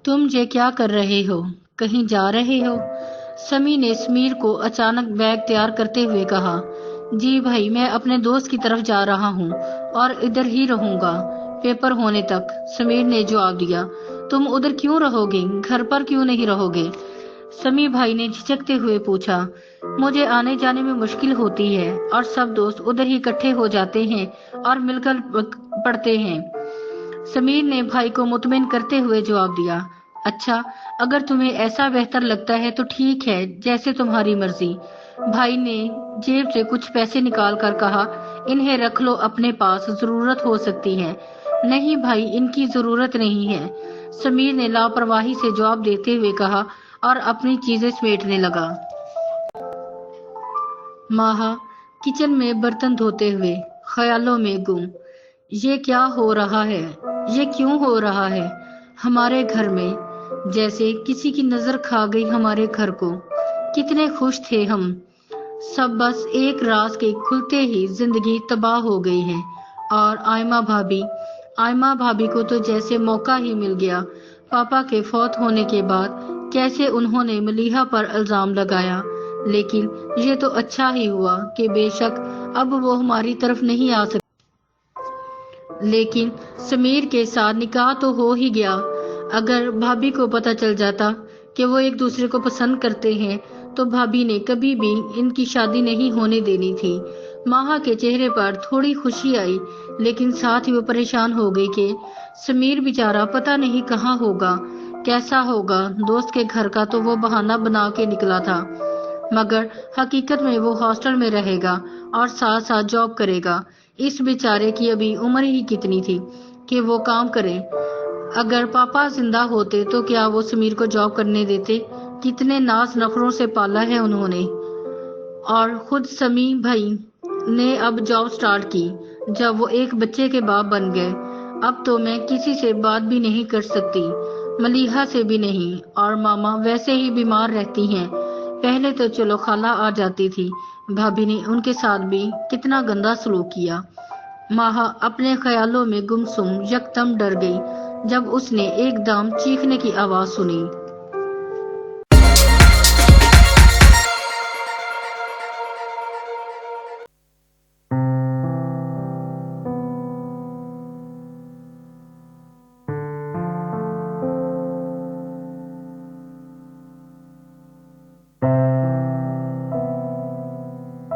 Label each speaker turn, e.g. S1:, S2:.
S1: तुम ये क्या कर रहे हो? कहीं जा रहे हो? समी ने समीर को अचानक बैग तैयार करते हुए कहा। जी भाई, मैं अपने दोस्त की तरफ जा रहा हूँ और इधर ही रहूंगा पेपर होने तक, समीर ने जवाब दिया। तुम उधर क्यों रहोगे? घर पर क्यों नहीं रहोगे? समी भाई ने झिझकते हुए पूछा। मुझे आने जाने में मुश्किल होती है और सब दोस्त उधर ही इकट्ठे हो जाते हैं और मिलकर पढ़ते हैं। समीर ने भाई को मुतमिन करते हुए जवाब दिया। अच्छा, अगर तुम्हें ऐसा बेहतर लगता है तो ठीक है, जैसे तुम्हारी मर्जी। भाई ने जेब से कुछ पैसे निकाल कर कहा, इन्हें रख लो अपने पास, जरूरत हो सकती है। नहीं भाई, इनकी जरूरत नहीं है, समीर ने लापरवाही से जवाब देते हुए कहा और अपनी चीजें समेटने लगा। माहा किचन में बर्तन धोते हुए ख्यालों में गुम। ये क्या हो रहा है? ये क्यों हो रहा है हमारे घर में? जैसे किसी की नजर खा गई हमारे घर को। कितने खुश थे हम सब, बस एक रात के खुलते ही जिंदगी तबाह हो गई है। और आयमा भाभी को तो जैसे मौका ही मिल गया। पापा के फौत होने के बाद कैसे उन्होंने मलीहा पर इल्जाम लगाया, लेकिन ये तो अच्छा ही हुआ कि बेशक अब वो हमारी तरफ नहीं आ सकती, लेकिन समीर के साथ निकाह तो हो ही गया। अगर भाभी को पता चल जाता कि वो एक दूसरे को पसंद करते हैं तो भाभी ने कभी भी इनकी शादी नहीं होने देनी थी। माहा के चेहरे पर थोड़ी खुशी आई, लेकिन साथ ही वो परेशान हो गई कि समीर बेचारा पता नहीं कहाँ होगा, कैसा होगा। दोस्त के घर का तो वो बहाना बना के निकला था, मगर हकीकत में वो हॉस्टल में रहेगा और साथ साथ जॉब करेगा। इस बेचारे की अभी उम्र ही कितनी थी कि वो काम करे। अगर पापा जिंदा होते तो क्या वो समीर को जॉब करने देते? कितने नाज नखरों से पाला है उन्होंने। और खुद समी भाई ने अब जॉब स्टार्ट की जब वो एक बच्चे के बाप बन गए। अब तो मैं किसी से बात भी नहीं कर सकती, मलीहा से भी नहीं, और मामा वैसे ही बीमार रहती हैं। पहले तो चलो खाला आ जाती थी, भाभी ने उनके साथ भी कितना गंदा सलूक किया। माहा अपने ख्यालों में गुमसुम यकदम डर गई जब उसने एकदम चीखने की आवाज सुनी।